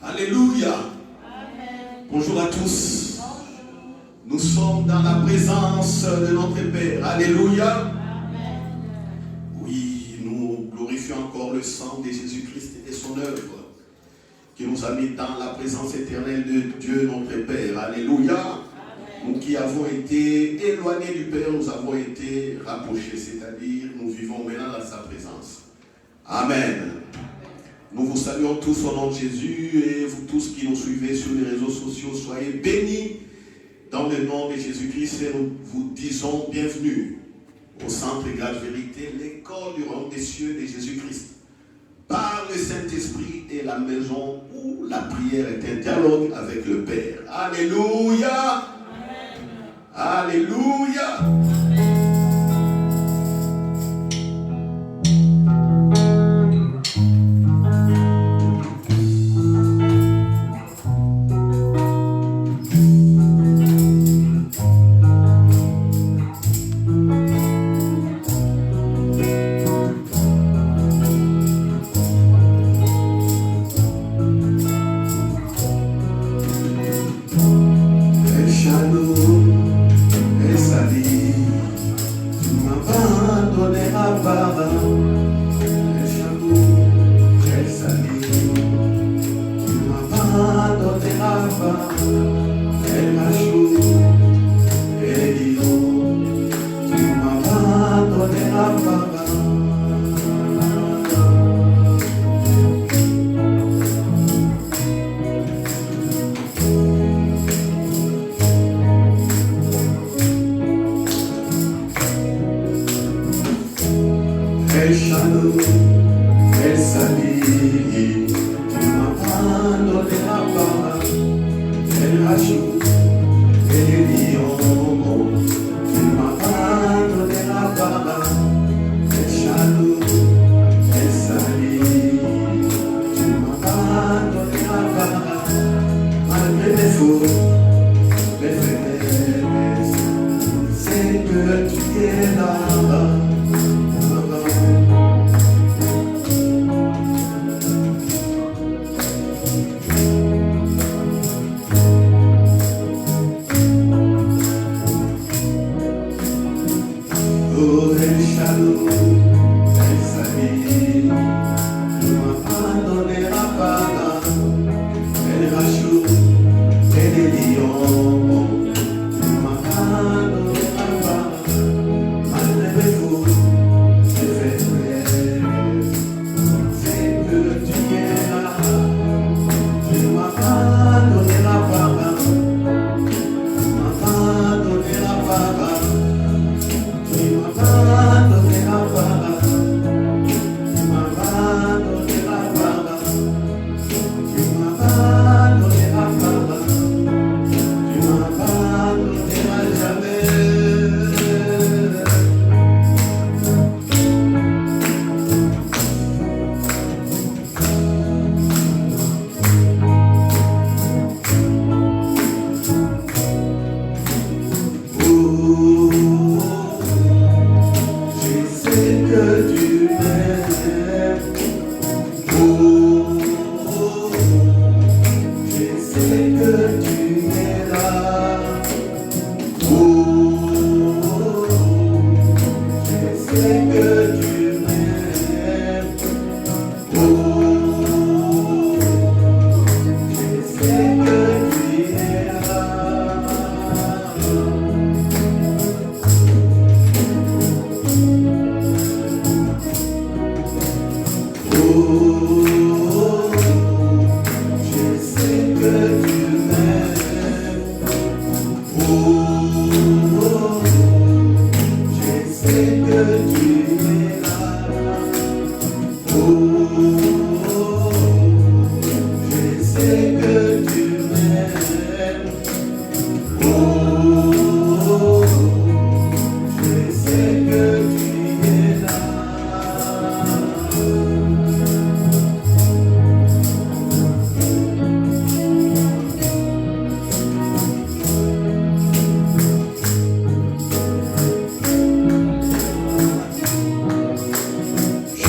Alléluia. Bonjour à tous. Nous sommes dans la présence de notre Père. Alléluia. Oui, nous glorifions encore le sang de Jésus-Christ et son œuvre qui nous a mis dans la présence éternelle de Dieu notre Père. Alléluia. Nous qui avons été éloignés du Père, nous avons été rapprochés, c'est-à-dire nous vivons maintenant dans sa présence. Amen. Nous vous saluons tous au nom de Jésus et vous tous qui nous suivez sur les réseaux sociaux, soyez bénis dans le nom de Jésus-Christ et nous vous disons bienvenue au Centre Grâce Vérité, l'école du royaume des cieux de Jésus-Christ, par le Saint-Esprit et la maison où la prière est un dialogue avec le Père. Alléluia! Alléluia!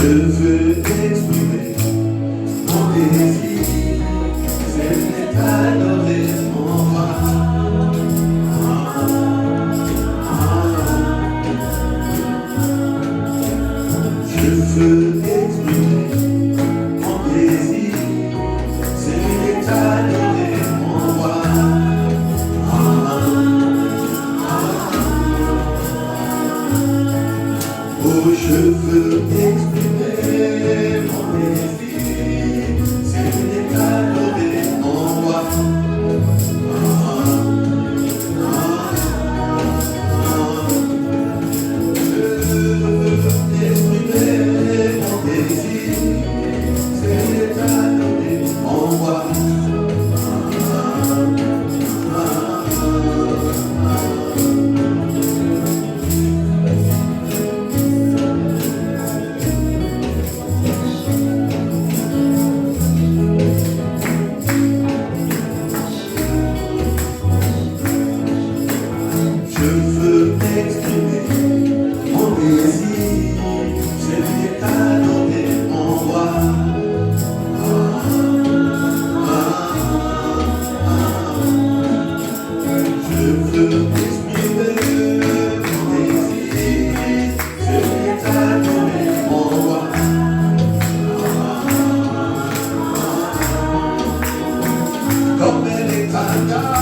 Je veux exprimer mon désir Amen.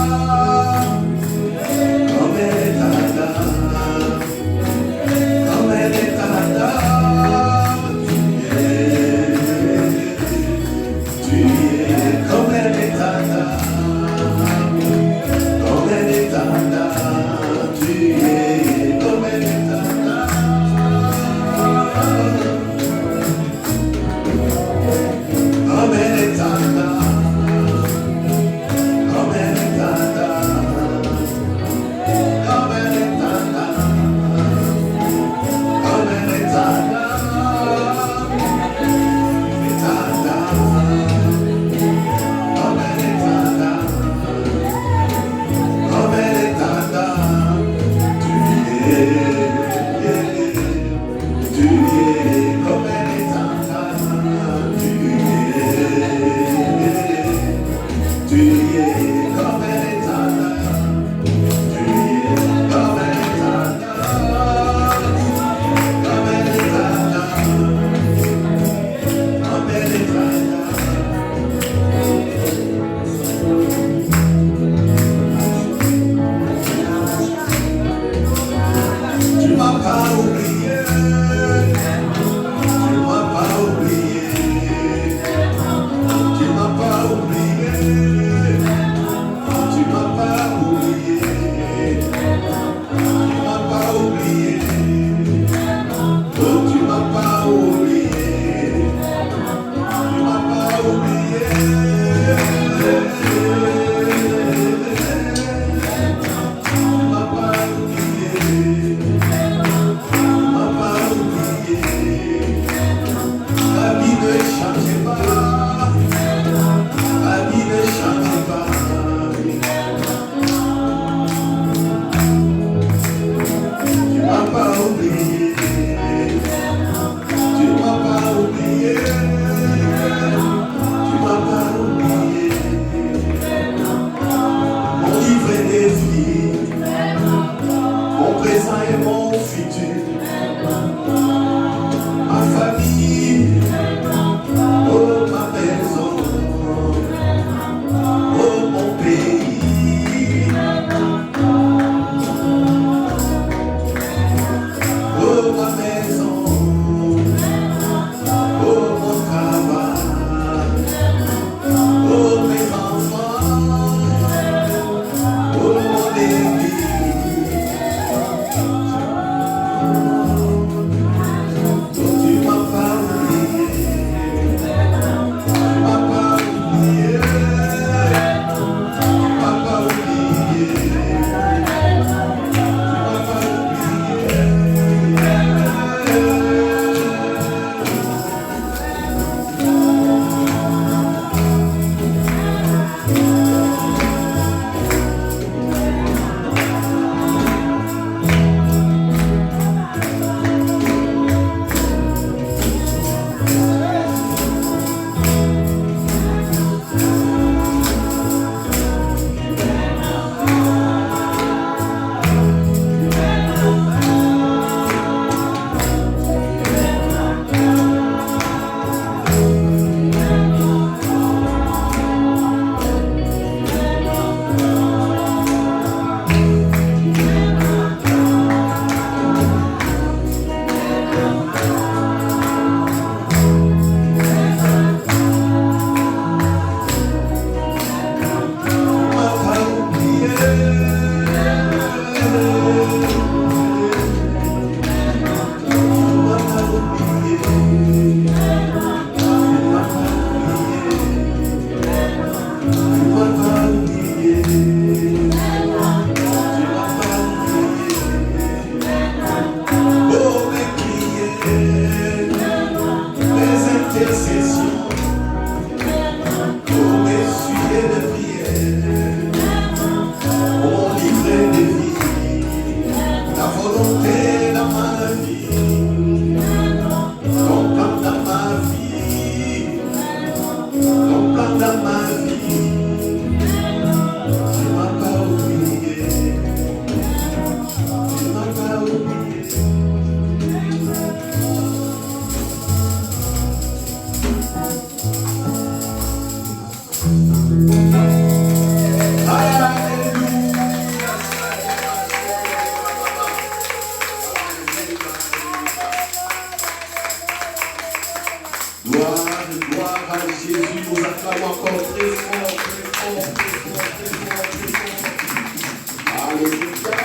l'acclame encore très fort, très fort, très fort, très fort, très fort. Alléluia.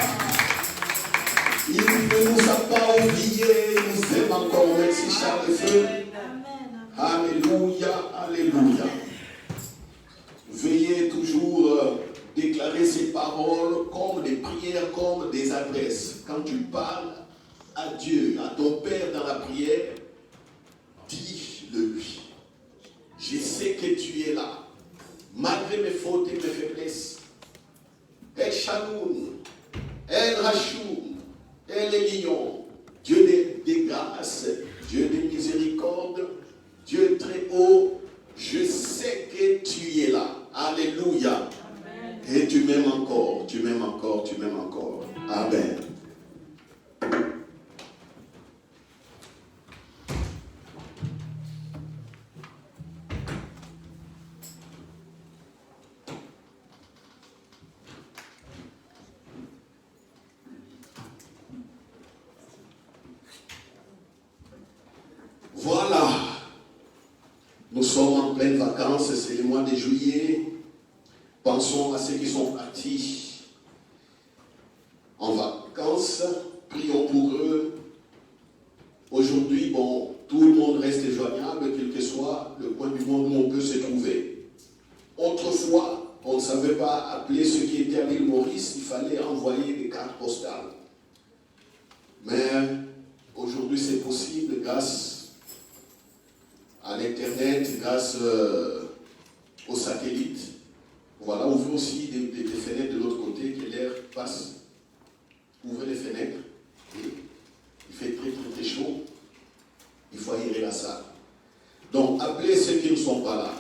Il ne nous a pas oubliés, il nous aime encore. Merci Charles Feu. Alléluia, alléluia. Veuillez toujours déclarer ces paroles comme des prières, comme des adresses. Quand tu parles à Dieu, à ton Père dans la prière, dis-le lui. Je sais que tu es là, malgré mes fautes et mes faiblesses. El Shaloum, El Rachoum, El Elion, Dieu des grâces, Dieu des miséricordes, Dieu très haut, je sais que tu es là. Alléluia. Amen. Et tu m'aimes encore, tu m'aimes encore, tu m'aimes encore. Amen. Voilà. Nous sommes en pleine vacances, c'est le mois de juillet. Pensons à ceux qui sont partis en vacances. Prions pour eux. Aujourd'hui, bon, tout le monde reste joignable, quel que soit le coin du monde où on peut se trouver. Autrefois, on ne savait pas appeler ceux qui étaient à l'île Maurice, il fallait envoyer des cartes postales. Mais aujourd'hui, c'est possible grâce à l'Internet, grâce aux satellites. Voilà, ouvrez aussi des fenêtres de l'autre côté, que l'air passe. Ouvrez les fenêtres. Et il fait très très très chaud. Il faut aérer la salle. Donc, appelez ceux qui ne sont pas là.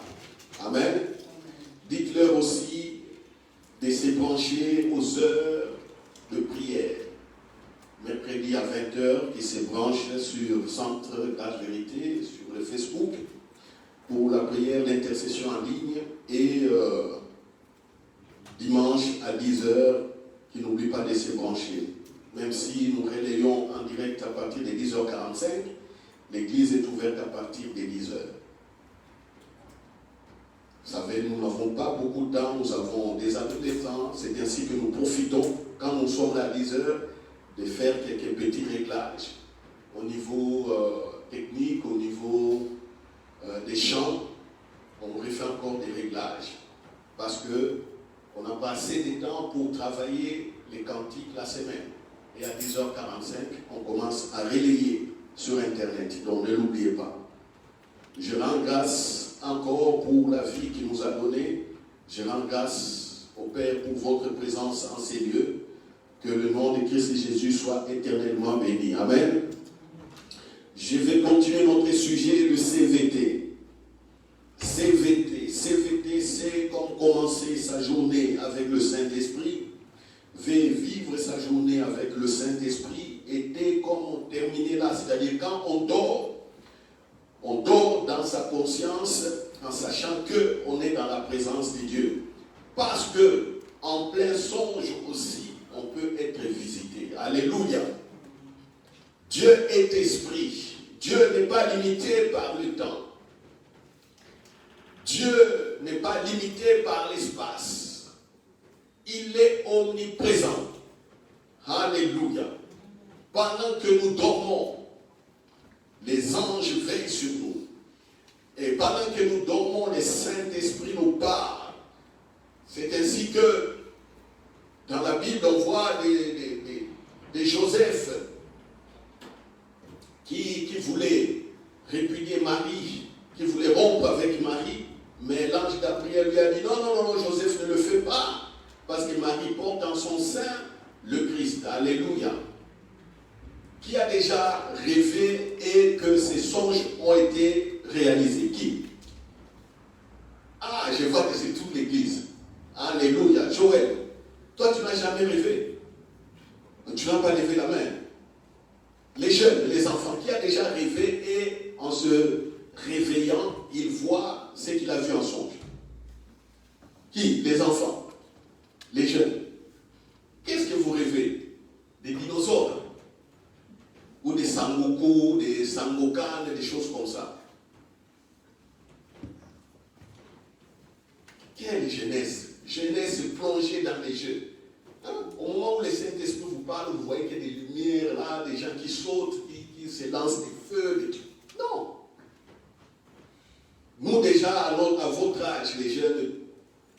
Amen. Dites-leur aussi de se brancher aux heures de prière. Mercredi à 20h, qui se branche sur Centre Grâce Vérité, sur le Facebook, pour la prière d'intercession en ligne, et dimanche à 10h, qui n'oublie pas de se brancher. Même si nous relayons en direct à partir de 10h45, l'église est ouverte à partir de 10h. Vous savez, nous n'avons pas beaucoup de temps, nous avons des années de temps, c'est ainsi que nous profitons, quand nous sommes à 10h, de faire quelques petits réglages au niveau technique, au niveau des chants. On refait encore des réglages parce qu'on n'a pas assez de temps pour travailler les cantiques la semaine. Et à 10h45, on commence à relayer sur Internet. Donc ne l'oubliez pas. Je rends grâce encore pour la vie qu'il nous a donnée. Je rends grâce au Père pour votre présence en ces lieux. Que le nom de Christ Jésus soit éternellement béni. Amen. Je vais continuer notre sujet, le CVT. CVT, c'est comme commencer sa journée avec le Saint-Esprit. Vivre sa journée avec le Saint-Esprit était comme terminer là. C'est-à-dire quand on dort dans sa conscience en sachant qu'on est dans la présence de Dieu. Parce que en plein songe aussi, on peut être visité. Alléluia. Dieu est esprit. Dieu n'est pas limité par le temps. Dieu n'est pas limité par l'espace. Il est omniprésent. Alléluia. Pendant que nous dormons, les anges veillent sur nous. Et pendant que nous dormons, le Saint-Esprit nous parle. C'est ainsi que dans la Bible, on voit des Joseph qui voulait répudier Marie, qui voulait rompre avec Marie, mais l'ange Gabriel lui a dit non, Joseph ne le fait pas, parce que Marie porte en son sein le Christ. Alléluia. Qui a déjà rêvé et que ses songes ont été réalisés? Qui? Ah, je vois que c'est toute l'église. Alléluia. Joël. Toi, tu n'as jamais rêvé. Tu n'as pas levé la main. Les jeunes, les enfants, qui a déjà rêvé et en se réveillant, il voit ce qu'il a vu en songe? Qui? Les enfants. Les jeunes. Qu'est-ce que vous rêvez? Des dinosaures? Ou des Sangoku, des Sangokan, des choses comme ça? quelle jeunesse? Jeunesse plongée dans les jeux. Hein? Au moment où le Saint-Esprit vous parle, vous voyez qu'il y a des lumières là, des gens qui sautent, qui se lancent des feux, des trucs. Non. Nous déjà, à votre âge, les jeunes,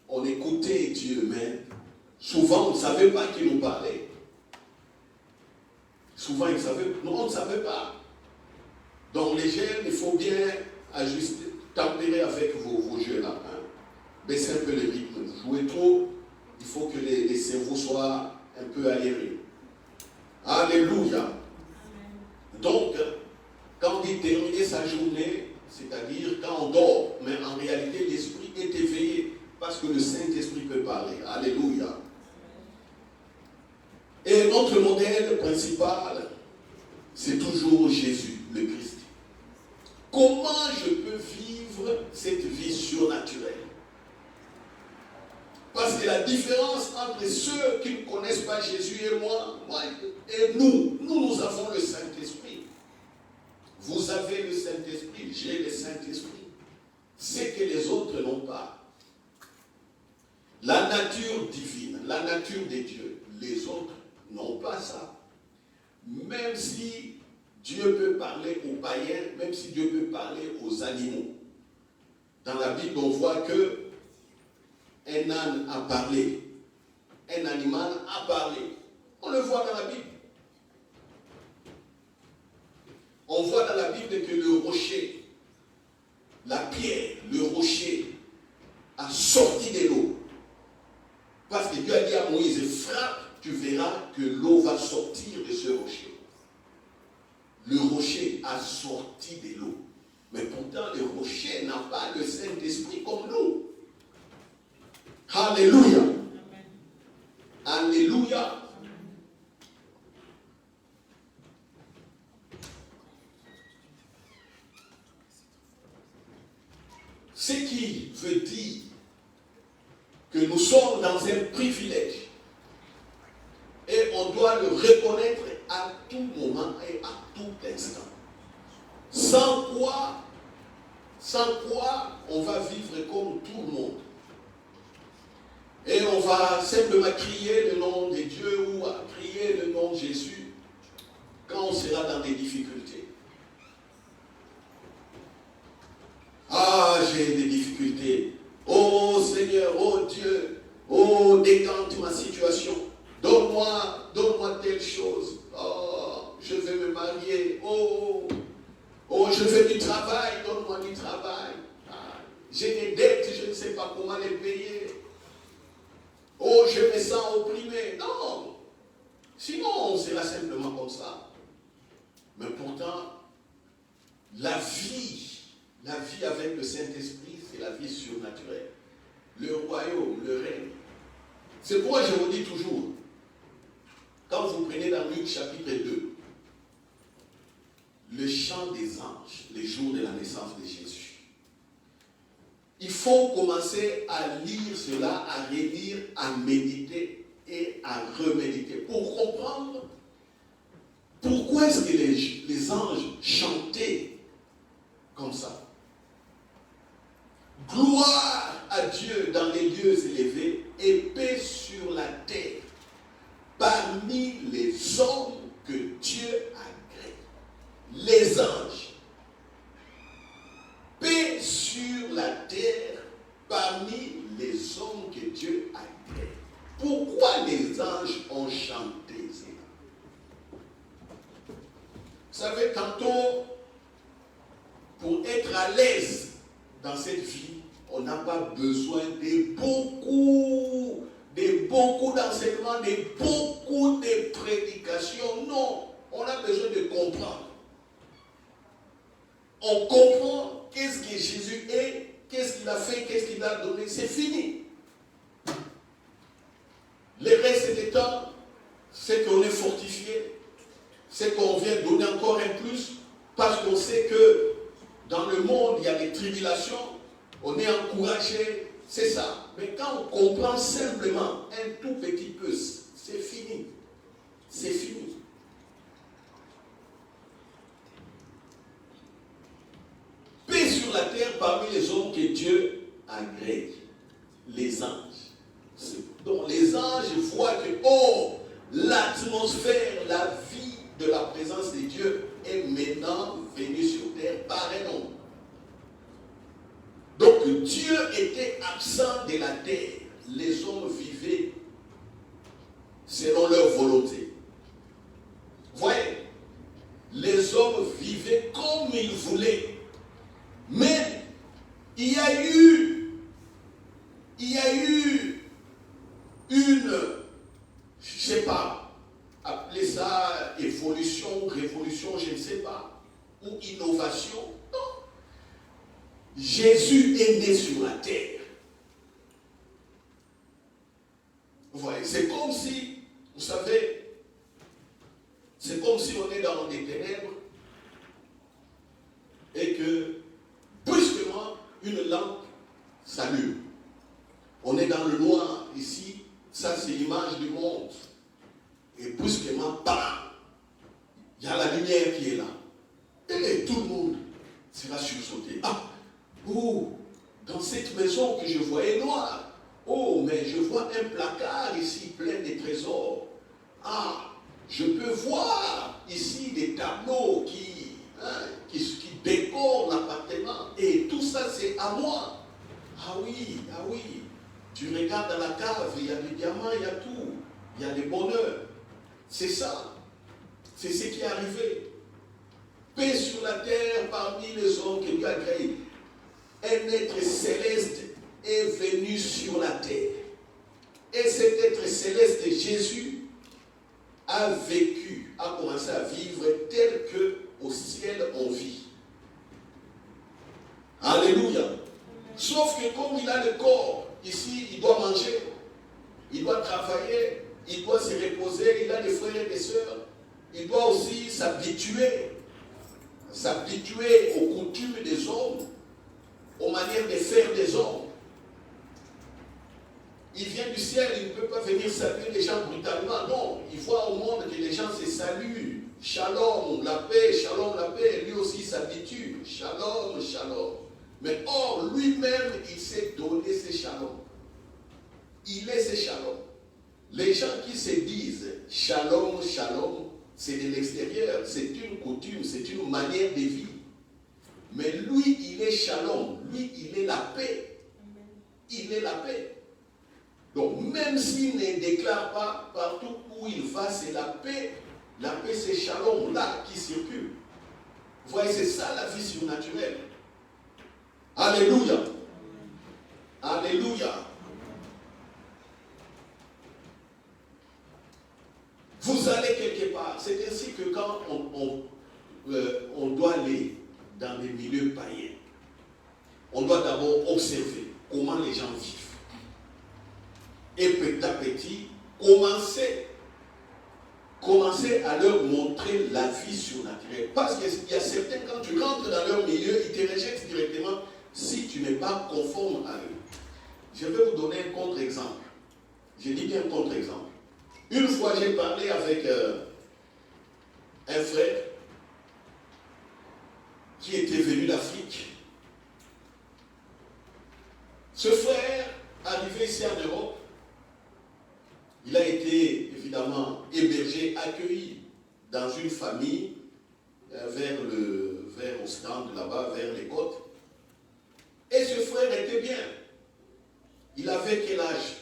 on écoutait Dieu, mais souvent on ne savait pas qui nous parlait. Souvent, on ne savait pas. Donc les jeunes, il faut bien ajuster, tempérer avec vos jeux là. Hein? Baisser un peu le rythme. Vous jouez trop, il faut que les cerveaux soient un peu aérés. Alléluia. Donc, quand on dit terminer sa journée, c'est-à-dire quand on dort, mais en réalité l'esprit est éveillé parce que le Saint-Esprit peut parler. Alléluia. Et notre modèle principal, c'est toujours Jésus, le Christ. Comment je peux vivre cette vie surnaturelle? Parce que la différence entre ceux qui ne connaissent pas Jésus et moi et nous avons le Saint-Esprit. Vous avez le Saint-Esprit, j'ai le Saint-Esprit. C'est que les autres n'ont pas. La nature divine, la nature des dieux, les autres n'ont pas ça. Même si Dieu peut parler aux païens, même si Dieu peut parler aux animaux. Dans la Bible, on voit que un âne a parlé, un animal a parlé. On le voit dans la Bible. On voit dans la Bible que le rocher, la pierre, le rocher a sorti de l'eau. Parce que Dieu a dit à Moïse, frappe, tu verras que l'eau va sortir de ce rocher. Le rocher a sorti de l'eau. Mais pourtant, le rocher n'a pas le Saint-Esprit comme nous. Alléluia. Amen. Alléluia. Ce qui veut dire que nous sommes dans un privilège et on doit le reconnaître à tout moment et à tout instant. Sans quoi on va vivre comme tout le monde. Et on va simplement crier le nom de Dieu ou crier le nom de Jésus quand on sera dans des difficultés. Ah, j'ai des difficultés. Oh Seigneur, oh Dieu, oh décante ma situation. Donne-moi telle chose. Oh, je vais me marier. Oh, je veux du travail. Donne-moi du travail. Ah, j'ai des dettes, je ne sais pas comment les payer. Oh, je me sens opprimé. Non. Sinon, on sera simplement comme ça. Mais pourtant, la vie avec le Saint-Esprit, c'est la vie surnaturelle. Le royaume, le règne. C'est pourquoi je vous dis toujours, quand vous prenez dans Luc chapitre 2, le chant des anges, les jours de la naissance de Jésus, il faut commencer à lire cela, à relire, à méditer et à reméditer pour comprendre pourquoi est-ce que les anges chantaient comme ça. Gloire à Dieu dans les lieux élevés et paix sur la terre parmi les hommes que Dieu agrée. Les anges. Paix sur la terre parmi les hommes que Dieu agrée. Pourquoi les anges ont chanté ça? Vous savez, tantôt, pour être à l'aise dans cette vie, on n'a pas besoin de beaucoup d'enseignements, de beaucoup de prédications. Non, on a besoin de comprendre. On comprend qu'est-ce que Jésus est, qu'est-ce qu'il a fait, qu'est-ce qu'il a donné. C'est fini. Le reste du temps, c'est qu'on est fortifié, c'est qu'on vient donner encore un plus, parce qu'on sait que dans le monde, il y a des tribulations, on est encouragé, c'est ça. Mais quand on comprend simplement un tout petit peu, c'est fini. C'est fini. Paix sur la terre parmi les hommes que Dieu agrée. les anges. Donc les anges voient que, oh, l'atmosphère, la vie de la présence de Dieu est maintenant venue sur terre par un homme. Donc Dieu était absent de la terre. Les hommes vivaient selon leur volonté. Voyez, les hommes vivaient comme ils voulaient. Mais il y a eu une, je ne sais pas, appelez ça évolution, révolution, je ne sais pas, ou innovation. Non. Jésus est né sur la terre. Vous voyez, c'est comme si, vous savez, c'est comme si on est dans des ténèbres et que brusquement une lampe s'allume. On est dans le noir ici, ça c'est l'image du monde. Et brusquement, bam, il y a la lumière qui est là. Et tout le monde sera sursauté. Ah, oh, dans cette maison que je voyais noire, oh, mais je vois un placard ici plein de trésors. Ah, je peux voir ici des tableaux qui décorent l'appartement. Et tout ça, c'est à moi. Ah oui. Tu regardes dans la cave, il y a des diamants, il y a tout. Il y a des bonheurs. C'est ça. C'est ce qui est arrivé. Paix sur la terre parmi les hommes que Dieu a créés. Un être céleste est venu sur la terre. Et cet être céleste, Jésus, a vécu, a commencé à vivre tel qu'au ciel on vit. Alléluia. Sauf que comme il a le corps, ici, il doit manger, il doit travailler, il doit se reposer, il a des frères et des sœurs, il doit aussi s'habituer aux coutumes des hommes, aux manières de faire des hommes. Il vient du ciel, il ne peut pas venir saluer les gens brutalement. Non, il voit au monde que les gens se saluent. Shalom, la paix, shalom, la paix. Lui aussi s'habitue. Shalom, shalom. Mais or, lui-même, il s'est donné ses shalom. Il est ses shalom. Les gens qui se disent shalom, shalom, c'est de l'extérieur. C'est une coutume, c'est une manière de vie. Mais lui, il est shalom. Lui, il est la paix. Il est la paix. Donc, même s'il ne déclare pas partout où il va, c'est la paix. La paix, c'est shalom, là, qui circule. Vous voyez, c'est ça la vie surnaturelle. Alléluia. Alléluia. Vous allez quelque part. C'est ainsi que quand on doit aller dans les milieux païens, on doit d'abord observer comment les gens vivent. Et petit à petit, commencer à leur montrer la vie surnaturelle. Parce qu'il y a certains, quand tu rentres dans leur milieu, ils te rejettent directement si tu n'es pas conforme à eux. Je vais vous donner un contre-exemple. Je dis bien un contre-exemple. Une fois, j'ai parlé avec un frère qui était venu d'Afrique. Ce frère, arrivé ici en Europe, il a été évidemment hébergé, accueilli dans une famille vers Ostende, là-bas, vers les côtes. Et ce frère était bien. Il avait quel âge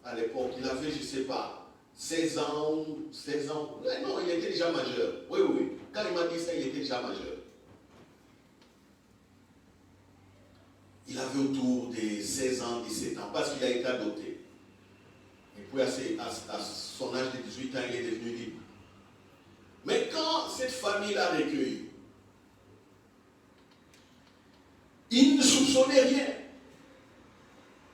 à l'époque? Il avait, je ne sais pas, 16 ans. Non, il était déjà majeur. Oui. Quand il m'a dit ça, il était déjà majeur. Il avait autour des 16 ans, 17 ans, parce qu'il a été adopté. Et puis à son âge de 18 ans, il est devenu libre. Mais quand cette famille l'a recueilli, il ne soupçonnait rien.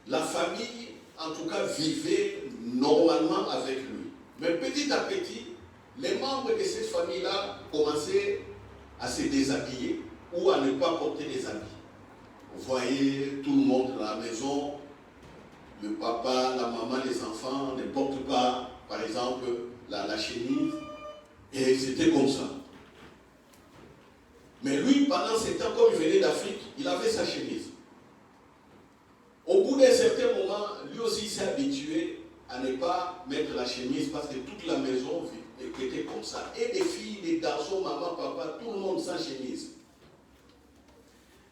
La famille, en tout cas, vivait normalement avec lui. Mais petit à petit, les membres de cette famille-là commençaient à se déshabiller ou à ne pas porter des habits. Vous voyez tout le monde à la maison, le papa, la maman, les enfants ne portent pas, par exemple, la chemise. Et c'était comme ça. Mais lui, pendant ce temps, comme il venait d'Afrique, il avait sa chemise. Au bout d'un certain moment, aussi s'est habitué à ne pas mettre la chemise parce que toute la maison était comme ça. Et les filles, les garçons, maman, papa, tout le monde sans chemise.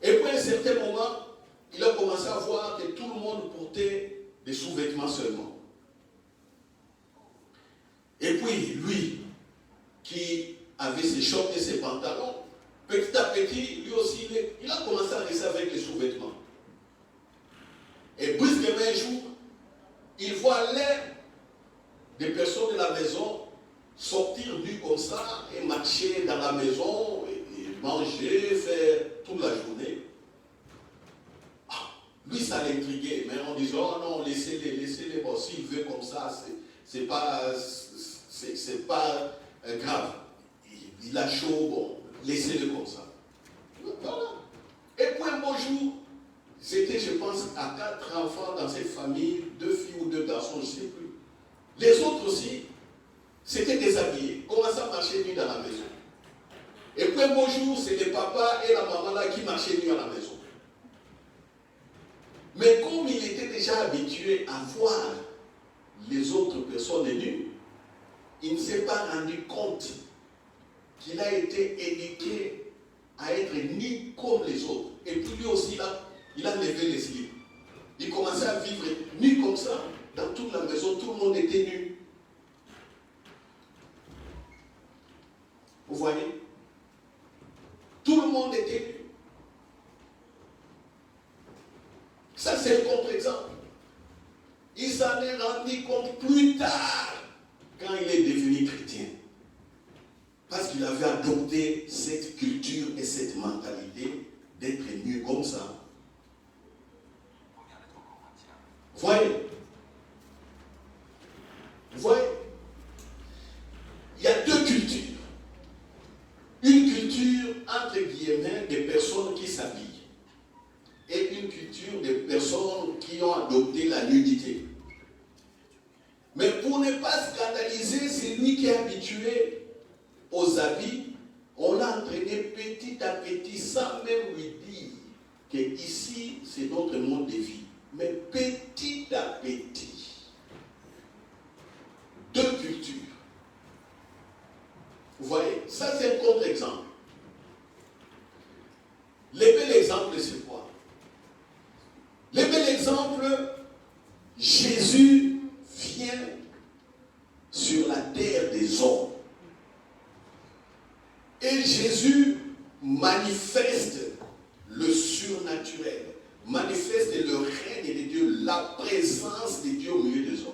Et puis à un certain moment, il a commencé à voir que tout le monde portait des sous-vêtements seulement. Et puis lui, qui avait ses shorts et ses pantalons, petit à petit, lui aussi, il a commencé à rester avec les sous-vêtements. Et brusquement un jour, il voit l'un des personnes de la maison sortir nus comme ça et marcher dans la maison, et manger, faire toute la journée. Lui, ça l'intriguait, mais en disant, oh non, laissez-les, bon, s'il veut comme ça, c'est pas grave. Il a chaud, bon, laissez-le comme ça. Voilà. Et puis un beau jour, c'était, je pense, à 4 enfants dans cette famille, 2 filles ou 2 garçons, je ne sais plus. Les autres aussi, c'était déshabillés, commençaient à marcher nus dans la maison. Et puis un beau jour, c'est le papa et la maman là qui marchaient nus à la maison. Mais comme il était déjà habitué à voir les autres personnes nues, il ne s'est pas rendu compte qu'il a été éduqué à être nu comme les autres. Et puis lui aussi, là, il a levé les slips. Il commençait à vivre nu comme ça. Dans toute la maison, tout le monde était nu. Vous voyez? Tout le monde était nu. Ça, c'est le contre-exemple. Il s'en est rendu compte plus tard, quand il est devenu chrétien. Parce qu'il avait adopté cette culture et cette mentalité d'être nu comme ça. Voyez? Vous voyez? Il y a 2 cultures. Une culture, entre guillemets, des personnes qui s'habillent. Et une culture des personnes qui ont adopté la nudité. Mais pour ne pas scandaliser celui qui est habitué aux habits, on l'a entraîné petit à petit sans même lui dire que ici c'est notre mode de vie. Mais petit à petit, 2 cultures. Vous voyez, ça c'est un contre-exemple. Le bel exemple, c'est quoi? Le bel exemple, Jésus vient sur la terre des hommes. Et Jésus manifeste le surnaturel, manifeste le règne de Dieu, la présence de Dieu au milieu des hommes.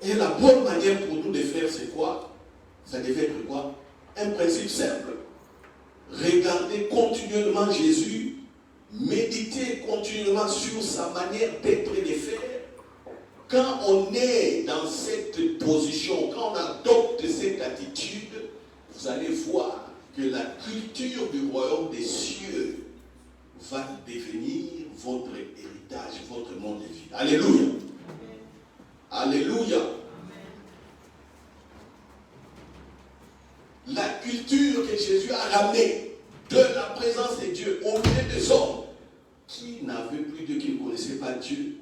Et la bonne manière pour nous de faire, c'est quoi? Ça devait être quoi? Un principe simple. Regardez continuellement Jésus, méditer continuellement sur sa manière d'être et de faire. Quand on est dans cette position, quand on adopte cette attitude, vous allez voir que la culture du royaume des cieux va devenir votre héritage, votre monde de vie. Alléluia. Alléluia. La culture que Jésus a ramenée de la présence de Dieu au milieu des hommes qui n'avaient plus Dieu, qui ne connaissaient pas Dieu,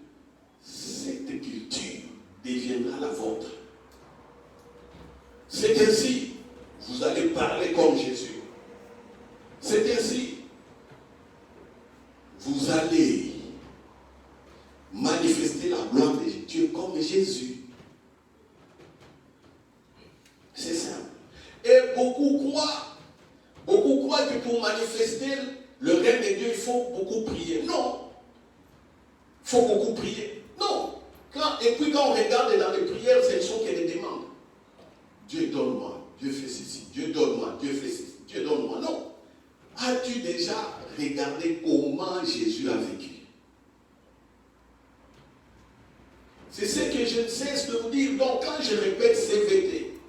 cette culture deviendra la vôtre. C'est ainsi, vous allez parler comme Jésus. C'est ainsi, vous allez manifester la gloire de Dieu comme Jésus. C'est simple. Et beaucoup croient que pour manifester le règne de Dieu, il faut beaucoup prier. Non. Il faut beaucoup prier. Non. Et puis quand on regarde dans les prières, ce ne sont que des demandes. Dieu donne-moi, Dieu fait ceci, Dieu donne-moi, Dieu fait ceci, Dieu donne-moi. Non. As-tu déjà regardé comment Jésus a vécu? C'est ce que je ne cesse de vous dire. Donc quand je répète CVT,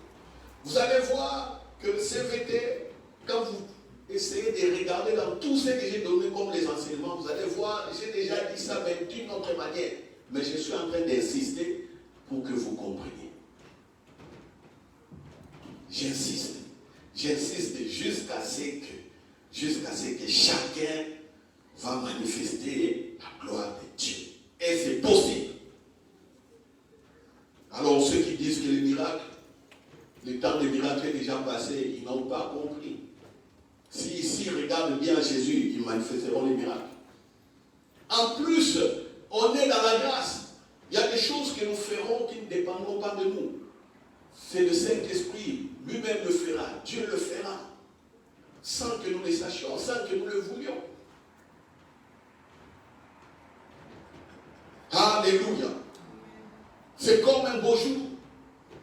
vous allez voir que le CVT, quand vous essayez de regarder dans tout ce que j'ai donné comme les enseignements, vous allez voir, j'ai déjà dit ça, mais d'une autre manière. Mais je suis en train d'insister pour que vous compreniez. J'insiste jusqu'à ce que chacun va manifester la gloire de Dieu. ils manifesteront les miracles. En plus, on est dans la grâce. Il y a des choses que nous ferons qui ne dépendront pas de nous. C'est le Saint-Esprit, lui-même le fera, Dieu le fera, sans que nous le sachions, sans que nous le voulions. Alléluia. C'est comme un beau jour.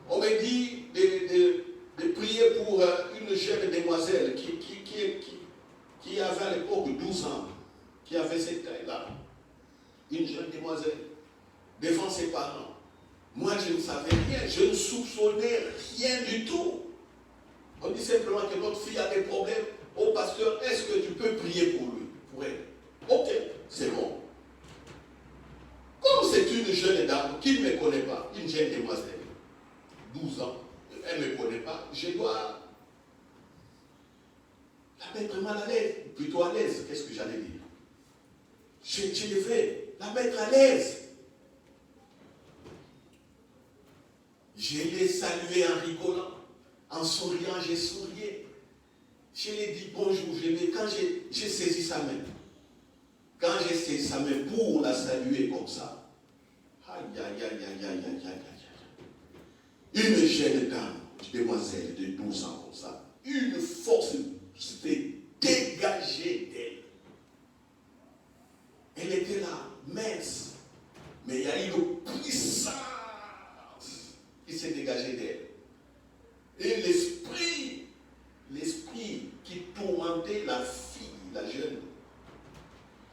On m'a dit de prier pour une jeune demoiselle qui avait à l'époque 12 ans, qui avait cette taille-là. Une jeune demoiselle, devant ses parents. Moi, je ne savais rien, je ne soupçonnais rien du tout. On dit simplement que notre fille a des problèmes. Oh pasteur, est-ce que tu peux prier pour lui, pour elle? Ok, c'est bon. Comme c'est une jeune dame qui ne me connaît pas, une jeune demoiselle, 12 ans, elle ne me connaît pas, je dois la mettre mal à l'aise, plutôt à l'aise, qu'est-ce que j'allais dire? Je devais la mettre à l'aise. Je l'ai saluée en rigolant, en souriant, j'ai sourié. Je lui ai dit bonjour, quand j'ai saisi sa main, quand j'ai saisi sa main pour la saluer comme ça, aïe, aïe, aïe, aïe, aïe, aïe, aïe, aïe. Une jeune dame, une demoiselle de 12 ans comme ça, une force s'était dégagée d'elle. Elle était là, mince, mais il y a eu une puissance qui s'est dégagée d'elle. Et l'esprit qui tourmentait la fille, la jeune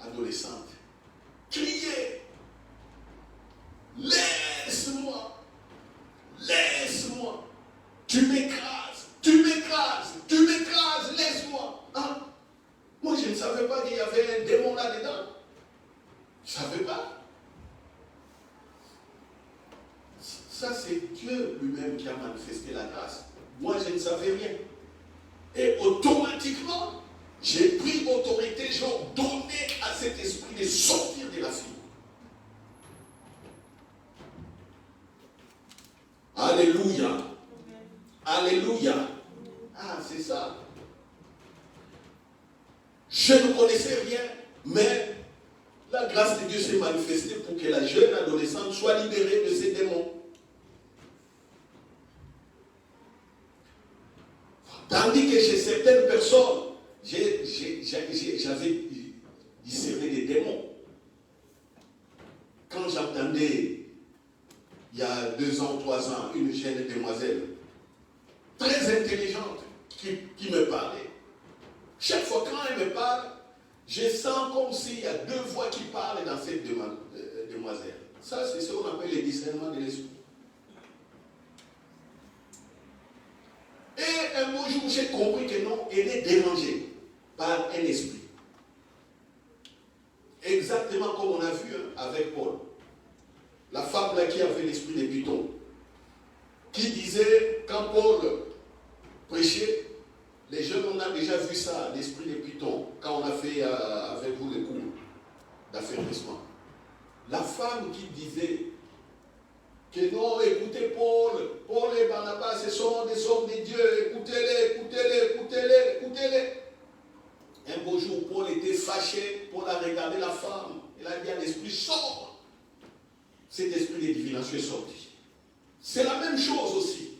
adolescente, criait, laisse-moi, laisse-moi, tu m'écrases, laisse-moi. Hein? Moi, je ne savais pas qu'il y avait un démon là-dedans. Je ne savais pas. Ça, c'est Dieu lui-même qui a manifesté la grâce. Moi, je ne savais rien. Et automatiquement, j'ai pris autorité, j'ai donné à cet esprit de sortir de la fille. Alléluia. Alléluia. Ah, c'est ça. Je ne connaissais rien, mais la grâce de Dieu s'est manifestée pour que la jeune adolescente soit libérée de ces démons. Tandis que chez certaines personnes, j'avais discerné des démons. Quand j'entendais, il y a 2 ans, 3 ans, une jeune demoiselle, très intelligente, qui me parlait. Chaque fois quand elle me parle, je sens comme s'il y a 2 voix qui parlent dans cette demoiselle. Ça, c'est ce qu'on appelle le discernement de l'esprit. Et un beau jour, j'ai compris que non, elle est dérangée par un esprit. Exactement comme on a vu avec Paul. La femme là qui avait l'esprit de Python. Qui disait, quand Paul prêchait, les jeunes, on a déjà vu ça, l'esprit de Python, quand on a fait avec vous les cours d'affermissement. La femme qui disait que non, écoutez Paul et Barnabas, ce sont des hommes de Dieu, écoutez-les. Un beau jour, Paul était fâché, Paul a regardé la femme, il a dit à l'esprit, sort. Cet esprit de divination est sorti. C'est la même chose aussi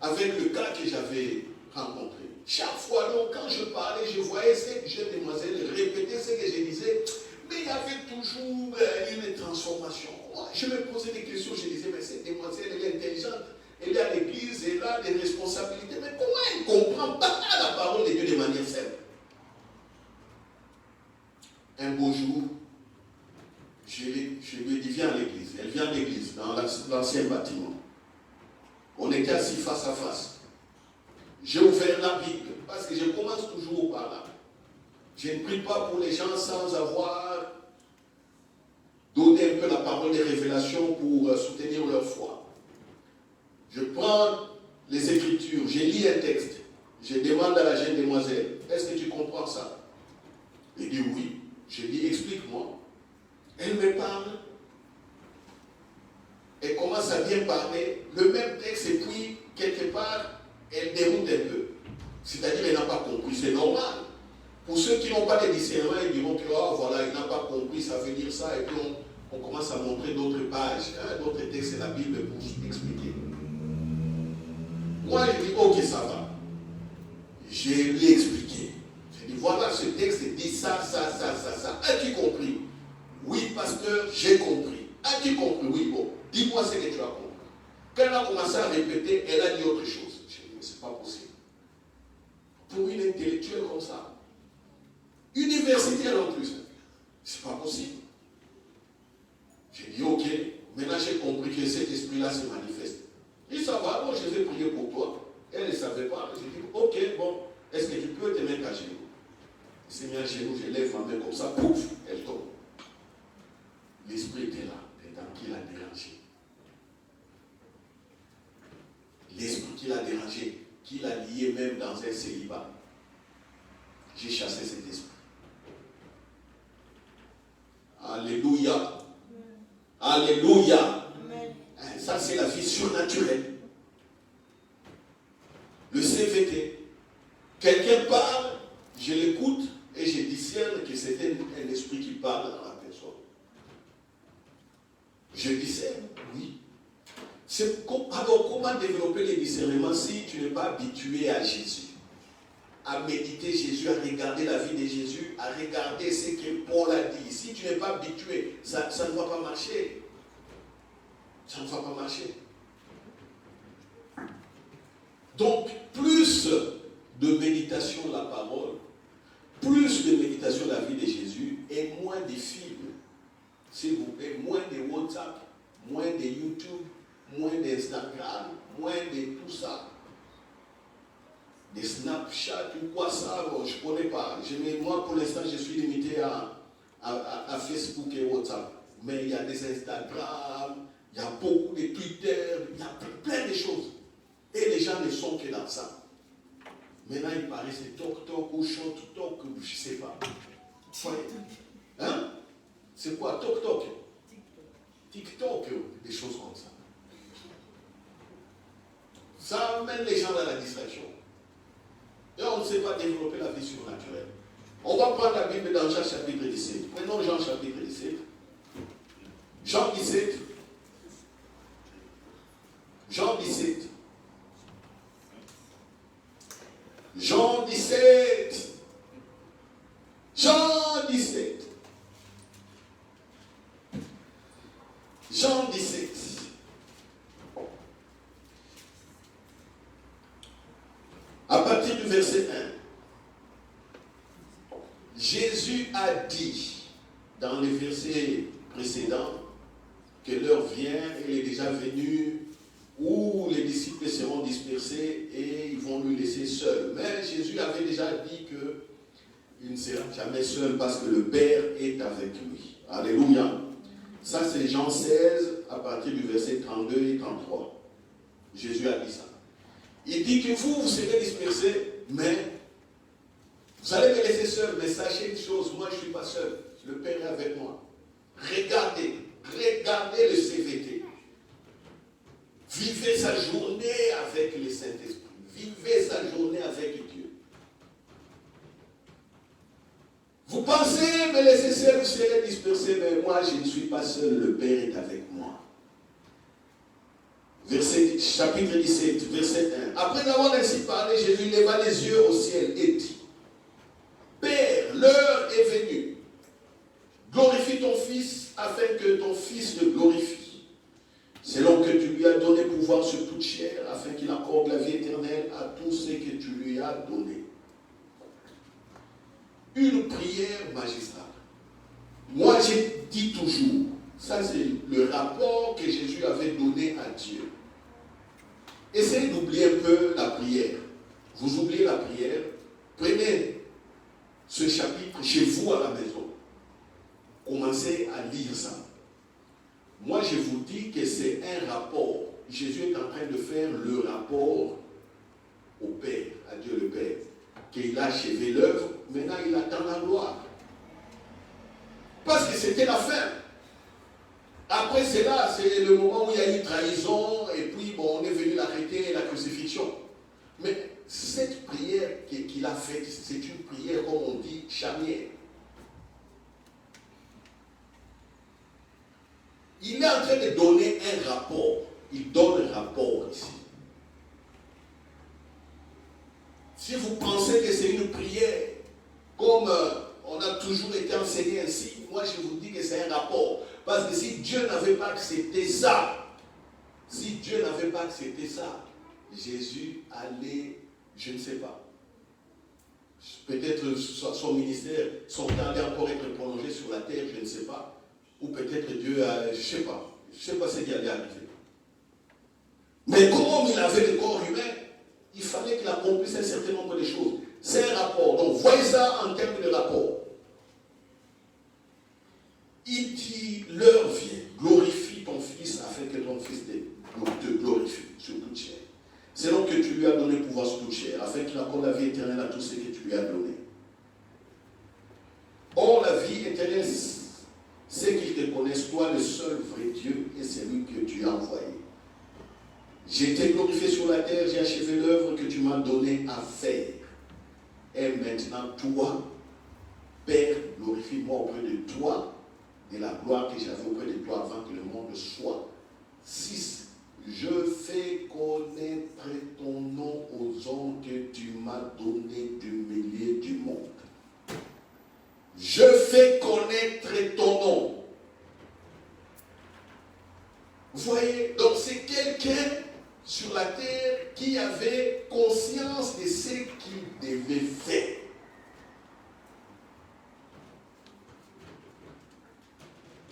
avec le cas que j'avais rencontré. Chaque fois, donc, quand je parlais, je voyais cette jeune demoiselle répéter ce que je disais, mais il y avait toujours une transformation. Moi, je me posais des questions, je disais, mais cette demoiselle, elle est intelligente, elle est à l'église, elle a des responsabilités, mais comment elle ne comprend pas la parole de Dieu de manière simple? Un beau jour, je lui ai dit, viens à l'église. Elle vient à l'église, dans l'ancien bâtiment. On était assis face à face. J'ai ouvert la Bible, parce que je commence toujours par là. Je ne prie pas pour les gens sans avoir donné un peu la parole des révélations pour soutenir leur foi. Je prends les Écritures, je lis un texte, je demande à la jeune demoiselle, est-ce que tu comprends ça? Elle dit oui. Je dis, explique-moi. Elle me parle, elle commence à bien parler, le même texte, et puis, quelque part, elle déroute un peu. C'est-à-dire qu'elle n'a pas compris, c'est normal. Pour ceux qui n'ont pas de discernement, ils diront que voilà, il n'a pas compris, ça veut dire ça, et puis on commence à montrer d'autres pages, d'autres textes de la Bible pour expliquer. Moi, je dis, ok, ça va. Je lui ai expliqué. Je dis, voilà, ce texte dit ça. As-tu compris? Oui, pasteur, j'ai compris. As-tu compris? Oui, bon, dis-moi ce que tu as compris. Quand elle a commencé à répéter, elle a dit autre chose. Je dis, mais c'est pas possible. Pour une intellectuelle comme ça, universitaire en plus, c'est pas possible. J'ai dit, ok, maintenant j'ai compris que cet esprit-là se manifeste. Il dit, ça va, bon, je vais prier pour toi. Elle ne savait pas. J'ai dit, ok, bon, est-ce que tu peux te mettre à genoux? Il s'est mis à genoux, je lève ma main comme ça, pouf, elle tombe. L'esprit était là, dedans, qui l'a dérangé. L'esprit qui l'a dérangé, qui l'a lié même dans un célibat. J'ai chassé cet esprit. Alléluia. Alléluia. Amen. Ça, c'est la vie surnaturelle. Le CVT. Quelqu'un parle, je l'écoute et je discerne que c'est un esprit qui parle dans la personne. Je discerne, oui. Alors, comment développer les discernements si tu n'es pas habitué à Jésus? À méditer Jésus, à regarder la vie de Jésus, à regarder ce que Paul a dit. Si tu n'es pas habitué, ça ne va pas marcher. Ça ne va pas marcher. Donc, plus de méditation de la parole, plus de méditation de la vie de Jésus et moins de films. S'il vous plaît, moins de WhatsApp, moins de YouTube, moins d'Instagram, moins de tout ça. Des Snapchat ou quoi ça, bon, je ne connais pas. Moi, pour l'instant, je suis limité à Facebook et WhatsApp. Mais il y a des Instagram, il y a beaucoup de Twitter, il y a plein de choses. Et les gens ne sont que dans ça. Maintenant, il paraît c'est TokTok ou ShortTok, je ne sais pas. Hein? C'est quoi TokTok? TikTok, des choses comme ça. Ça amène les gens à la distraction. Et on ne sait pas développer la vie surnaturelle. On va prendre la Bible dans Jean chapitre 17. Prenons Jean chapitre 17. Jean 17. Jean 17. Jean 17. Jean 17. Jean 17. À partir du verset 1, Jésus a dit dans les versets précédents que l'heure vient, elle est déjà venue, où les disciples seront dispersés et ils vont lui laisser seul. Mais Jésus avait déjà dit qu'il ne sera jamais seul parce que le Père est avec lui. Alléluia. Ça c'est Jean 16 à partir du verset 32 et 33. Jésus a dit ça. Il dit que vous serez dispersés, mais vous allez me laisser seul. Mais sachez une chose, moi je ne suis pas seul. Le Père est avec moi. Regardez le CVT. Vivez sa journée avec le Saint-Esprit. Vivez sa journée avec Dieu. Vous pensez me laisser seul, vous serez dispersés, mais moi je ne suis pas seul. Le Père est avec moi. Chapitre 17, verset 1. Après avoir ainsi parlé, Jésus leva les yeux au ciel et dit, Père, l'heure est venue. Glorifie ton Fils afin que ton Fils le glorifie. Selon que tu lui as donné pouvoir sur toute chair, afin qu'il accorde la vie éternelle à tous ceux que tu lui as donné. Une prière magistrale. Moi, j'ai dit toujours, ça c'est le rapport que Jésus avait donné à Dieu. Essayez d'oublier un peu la prière. Vous oubliez la prière, prenez ce chapitre chez vous à la maison. Commencez à lire ça. Moi, je vous dis que c'est un rapport. Jésus est en train de faire le rapport au Père, à Dieu le Père, qu'il a achevé l'œuvre, maintenant il attend la gloire. Parce que c'était la fin. Après cela, c'est le moment où il y a eu trahison, et puis bon, on est venu l'arrêter, la crucifixion. Mais cette prière qu'il a faite, c'est une prière, comme on dit, charnière. Il est en train de donner un rapport. Il donne un rapport ici. Si vous pensez que c'est une prière, comme on a toujours été enseigné ainsi, moi je vous dis que c'est un rapport. Parce que si Dieu n'avait pas accepté ça, Jésus allait, je ne sais pas, peut-être son ministère, son temps allait encore être prolongé sur la terre, je ne sais pas. Ou peut-être Dieu a, je ne sais pas ce qui allait arriver. Mais comme il avait le corps humain, il fallait qu'il accomplisse un certain nombre de choses. C'est un rapport. Donc, voyez ça en termes de rapport. Il dit, l'heure vient, glorifie ton fils afin que ton fils te glorifie sur toute chair. C'est donc que tu lui as donné pouvoir sur toute chair, afin qu'il accorde la vie éternelle à tous ceux que tu lui as donné. Or, la vie éternelle, c'est qu'ils te connaissent, toi, le seul vrai Dieu, et c'est lui que tu as envoyé. J'ai été glorifié sur la terre, j'ai achevé l'œuvre que tu m'as donnée à faire. Et maintenant, toi, Père, glorifie-moi auprès de toi, de la gloire que j'avais auprès de toi avant que le monde soit. 6. Je fais connaître ton nom aux hommes que tu m'as donné du milieu du monde. Je fais connaître ton nom. Vous voyez, donc c'est quelqu'un sur la terre qui avait conscience de ce qu'il devait faire.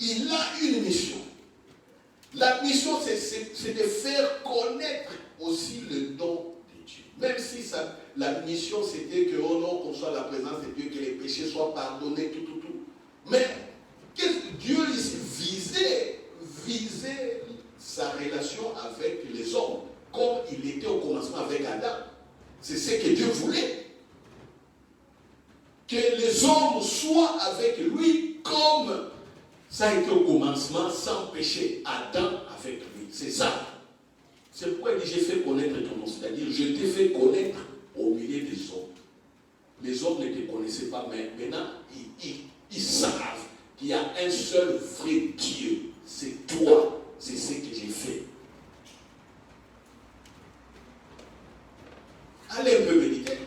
Il a une mission. La mission, c'est de faire connaître aussi le don de Dieu. Même si la mission, c'était que, oh non, qu'on soit à la présence de Dieu, que les péchés soient pardonnés, tout. Mais qu'est-ce que Dieu ici visait sa relation avec les hommes, comme il était au commencement avec Adam. C'est ce que Dieu voulait. Que les hommes soient avec lui comme ça a été au commencement, sans péché, Adam avec lui. C'est ça. C'est pourquoi il dit, j'ai fait connaître ton nom. C'est-à-dire, je t'ai fait connaître au milieu des hommes. Les hommes ne te connaissaient pas, mais maintenant, ils savent qu'il y a un seul vrai Dieu. C'est toi. C'est ce que j'ai fait. Allez un peu méditer.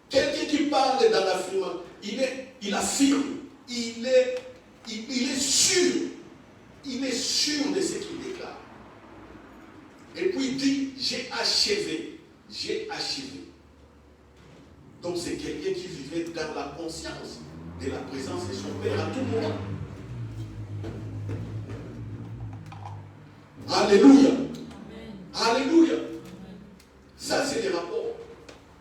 Quelqu'un qui parle dans l'affirmation, il affirme, il est sûr de ce qu'il déclare. Et puis il dit, j'ai achevé. Donc c'est quelqu'un qui vivait dans la conscience de la présence de son Père à tout moment. Alléluia. Alléluia. Ça, c'est les rapports.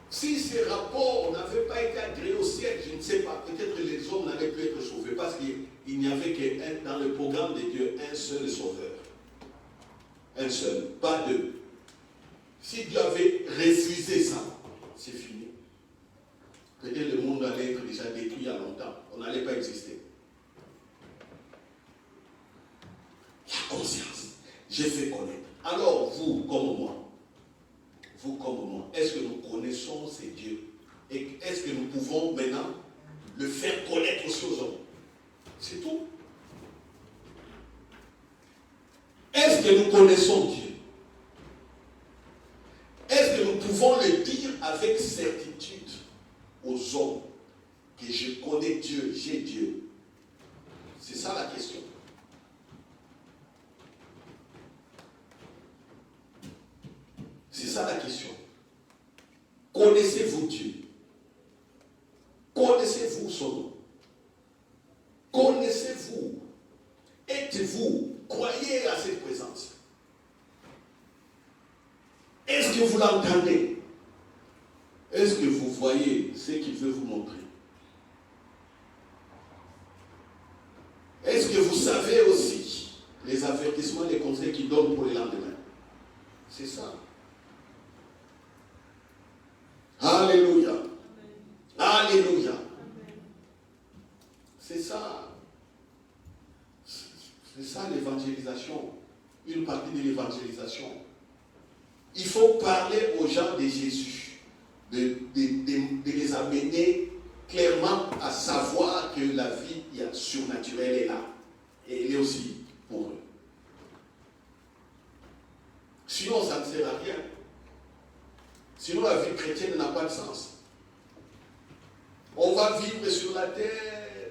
Si ces rapports n'avaient pas été agréés au ciel, je ne sais pas, peut-être les hommes n'avaient pu être sauvés parce qu'il n'y avait que dans le programme de Dieu un seul sauveur. Un seul, pas deux. Si Dieu avait refusé ça, c'est fini. Peut-être le monde allait être déjà détruit il y a longtemps. On n'allait pas exister. La conscience. J'ai fait connaître. Alors, vous comme moi, est-ce que nous connaissons ces dieux? Et est-ce que nous pouvons maintenant le faire connaître aussi aux hommes? C'est tout. Est-ce que nous connaissons Dieu? Est-ce que nous pouvons le dire avec certitude aux hommes que je connais Dieu, j'ai Dieu? C'est ça la question. C'est ça la question. Connaissez-vous Dieu? Connaissez-vous son nom? Connaissez-vous? Êtes-vous? Croyez à cette présence? Est-ce que vous l'entendez? Est-ce que vous voyez ce qu'il veut vous montrer? Est-ce que vous savez aussi les avertissements, les conseils qu'il donne pour le lendemain? C'est ça. Alléluia. Amen. Alléluia. Amen. C'est ça. C'est ça l'évangélisation. Une partie de l'évangélisation. il faut parler aux gens de Jésus, de les amener clairement à savoir que la vie surnaturelle est là. Et elle est aussi pour eux. Sinon, ça ne sert à rien. Sinon, la vie chrétienne n'a pas de sens. On va vivre sur la terre.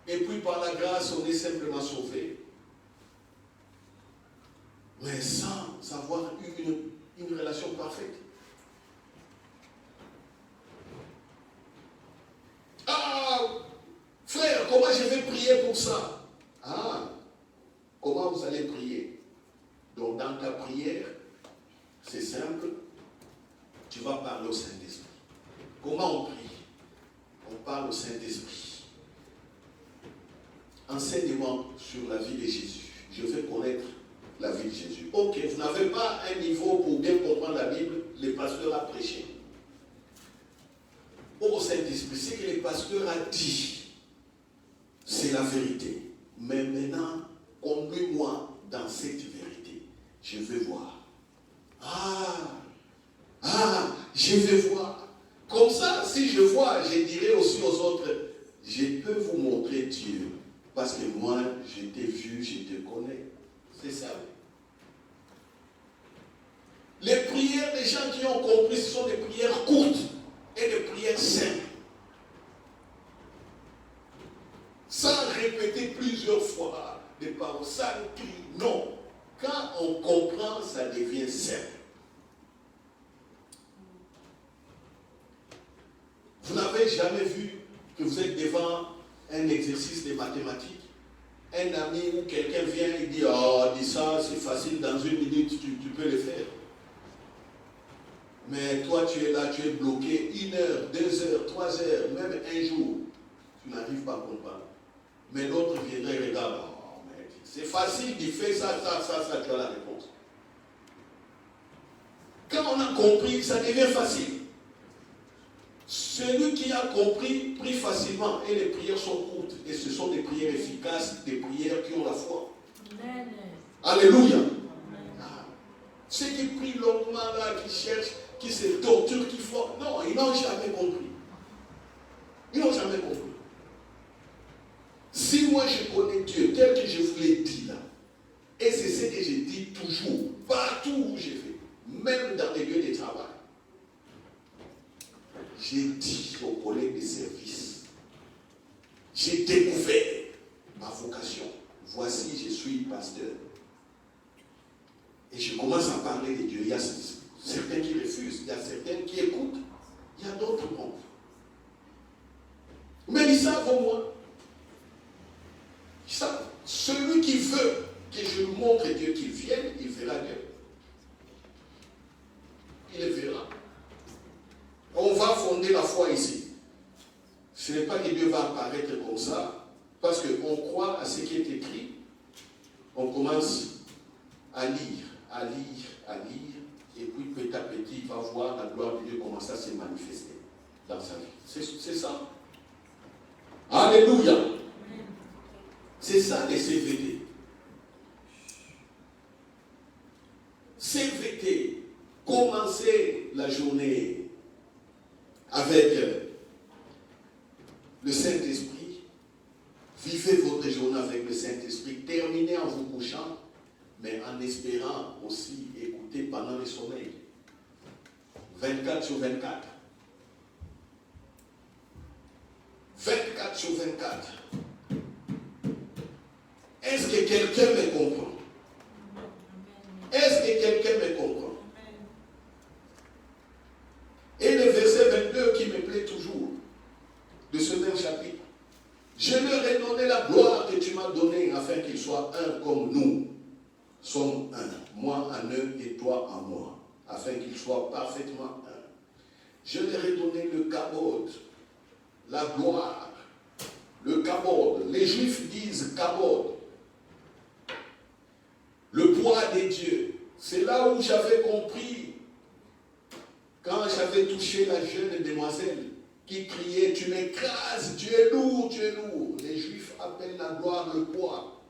Et puis, par la grâce, on est simplement sauvé. Mais sans avoir eu une relation parfaite. Ah, frère, comment je vais prier pour ça? Ah, comment vous allez prier? Donc, dans ta prière, c'est simple, tu vas parler au Saint-Esprit. Comment on prie? On parle au Saint-Esprit. Enseignement sur la vie de Jésus. Je veux connaître la vie de Jésus. Ok, vous n'avez pas un niveau pour bien comprendre la Bible, le pasteur a prêché. Au Saint-Esprit, ce que le pasteur a dit, c'est la vérité. Mais maintenant, conduis-moi dans cette vérité. Je veux voir. Je veux voir. Comme ça, si je vois, je dirai aussi aux autres, je peux vous montrer Dieu. Parce que moi, je t'ai vu, je te connais. C'est ça. Les prières des gens qui ont compris, ce sont des prières courtes et des prières simples. Sans répéter plusieurs fois des paroles, sans crier. Non. Quand on comprend, ça devient simple. Vous n'avez jamais vu que vous êtes devant un exercice de mathématiques? Un ami ou quelqu'un vient et dit, oh, dis ça, c'est facile, dans une minute, tu peux le faire. Mais toi, tu es là, tu es bloqué 1 heure, 2 heures, 3 heures, même un jour. Tu n'arrives pas à comprendre. Mais l'autre viendrait et regarde, oh, mec, c'est facile, il fait ça, tu as la réponse. Quand on a compris, ça devient facile. Celui qui a compris prie facilement et les prières sont courtes. Et ce sont des prières efficaces, des prières qui ont la foi. Amen. Alléluia. Ah. Ceux qui prient longuement là, qui cherchent, qui se torturent, qui font. Non, ils n'ont jamais compris. Ils n'ont jamais compris. Si moi je connais Dieu tel que je vous l'ai dit là, et c'est ce que je dis toujours, partout où je vais, même dans les lieux de travail, j'ai dit aux collègues de service, j'ai découvert ma vocation. Voici, je suis pasteur. Et je commence à parler de Dieu. Il y a certains qui refusent, il y a certains qui écoutent, il y a d'autres qui montrent. Mais ils savent au moins. Ils savent. Celui qui veut que je lui montre Dieu, qu'il vienne, il verra Dieu. Il le verra. On va fonder la foi ici. Ce n'est pas que Dieu va apparaître comme ça, parce qu'on croit à ce qui est écrit. On commence à lire, et puis petit à petit, il va voir la gloire de Dieu commencer à se manifester dans sa vie. C'est ça. Alléluia. C'est ça les CVT. CVT, commencer la journée avec le Saint-Esprit, vivez votre journée avec le Saint-Esprit, terminez en vous couchant, mais en espérant aussi écouter pendant le sommeil. 24 sur 24. 24 sur 24. Est-ce que quelqu'un me comprend? Est-ce que quelqu'un me comprend? Et le verset 22 qui me plaît toujours, de ce même chapitre. Je leur ai donné la gloire que tu m'as donnée afin qu'ils soient un comme nous sommes un. Moi en eux et toi en moi. Afin qu'ils soient parfaitement un. Je leur ai donné le kabod, la gloire, le kabod. Les Juifs disent kabod. Le poids des dieux. C'est là où j'avais compris, quand j'avais touché la jeune demoiselle qui criait, tu m'écrases, tu es lourd, tu es lourd. Les Juifs appellent la gloire le poids.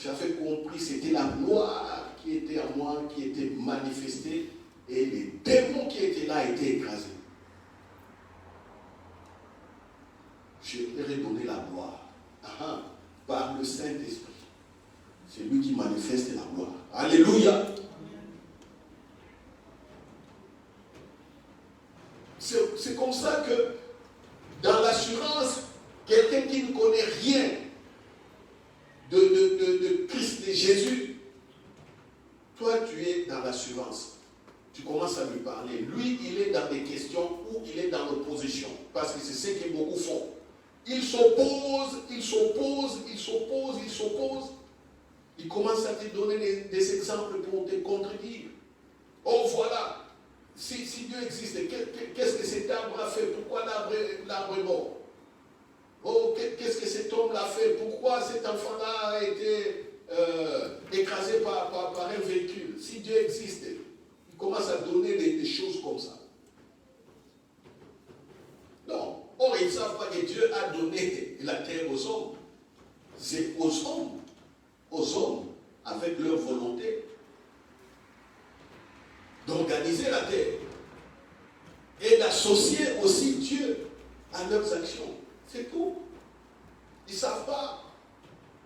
j'avais compris, c'était la gloire qui était en moi, qui était manifestée, et les démons qui étaient là étaient écrasés. Je leur ai donné la gloire. Par le Saint-Esprit. C'est lui qui manifeste la gloire. Alléluia. C'est comme ça que dans l'assurance, quelqu'un qui ne connaît rien de Christ, de Jésus, toi tu es dans l'assurance. Tu commences à lui parler. Lui, il est dans des questions où il est dans l'opposition. Parce que c'est ce que beaucoup font. Il s'oppose, il s'oppose, il s'oppose, il s'oppose. Il commence à te donner des exemples pour te contredire. Oh voilà, si Dieu existe, qu'est-ce que cet arbre a fait? Pourquoi l'arbre est mort? Oh, qu'est-ce que cet homme l'a fait? Pourquoi cet enfant-là a été écrasé par un véhicule? Si Dieu existe, il commence à donner des choses comme ça. Non. Or, ils ne savent pas que Dieu a donné la terre aux hommes. C'est aux hommes, avec leur volonté, d'organiser la terre et d'associer aussi Dieu à leurs actions. C'est tout. Ils ne savent pas.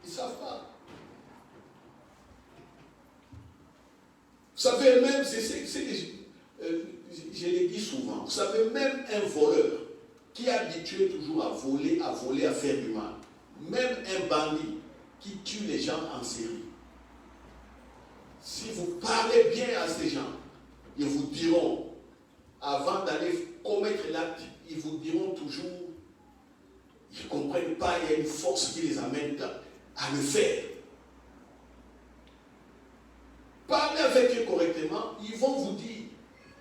Ils ne savent pas. Vous savez même, je l'ai dit souvent, vous savez même un voleur qui est habitué toujours à voler, à faire du mal. Même un bandit qui tue les gens en série. Si vous parlez bien à ces gens, ils vous diront, avant d'aller commettre l'acte, ils vous diront toujours, ils ne comprennent pas, il y a une force qui les amène à le faire. Parlez avec eux correctement, ils vont vous dire,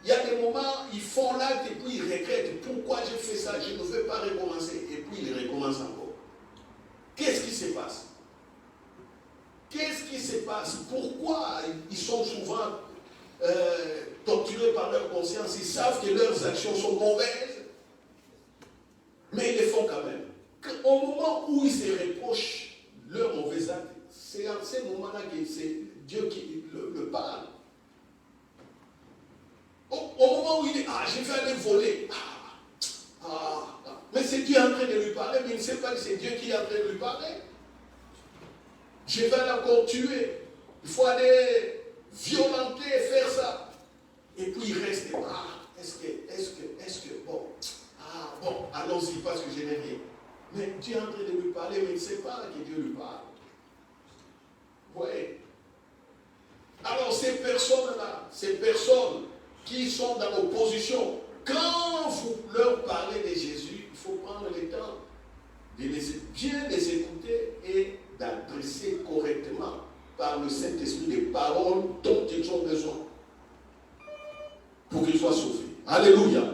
il y a des moments, ils font l'acte et puis ils regrettent. Pourquoi j'ai fait ça? Je ne veux pas recommencer. Et puis ils recommencent encore. Qu'est-ce qui se passe? Qu'est-ce qui se passe? Pourquoi ils sont souvent torturés par leur conscience? Ils savent que leurs actions sont mauvaises, mais ils les font quand même. Au moment où ils se reprochent leurs mauvais actes, c'est en ces moments-là que c'est Dieu qui le parle. Au moment où il dit, je vais aller voler. Mais c'est Dieu en train de lui parler, mais il ne sait pas que c'est Dieu qui est en train de lui parler. Je vais aller encore tuer. Il faut aller violenter, faire ça. Et puis il reste, bon, allons-y parce que je n'ai rien. Mais Dieu est en train de lui parler, mais il ne sait pas que Dieu lui parle. Oui. Alors ces personnes-là, ces personnes qui sont dans l'opposition, quand vous leur parlez de Jésus, il faut prendre le temps de bien les écouter et d'adresser correctement par le Saint-Esprit les paroles dont ils ont besoin pour qu'ils soient sauvés. Alléluia.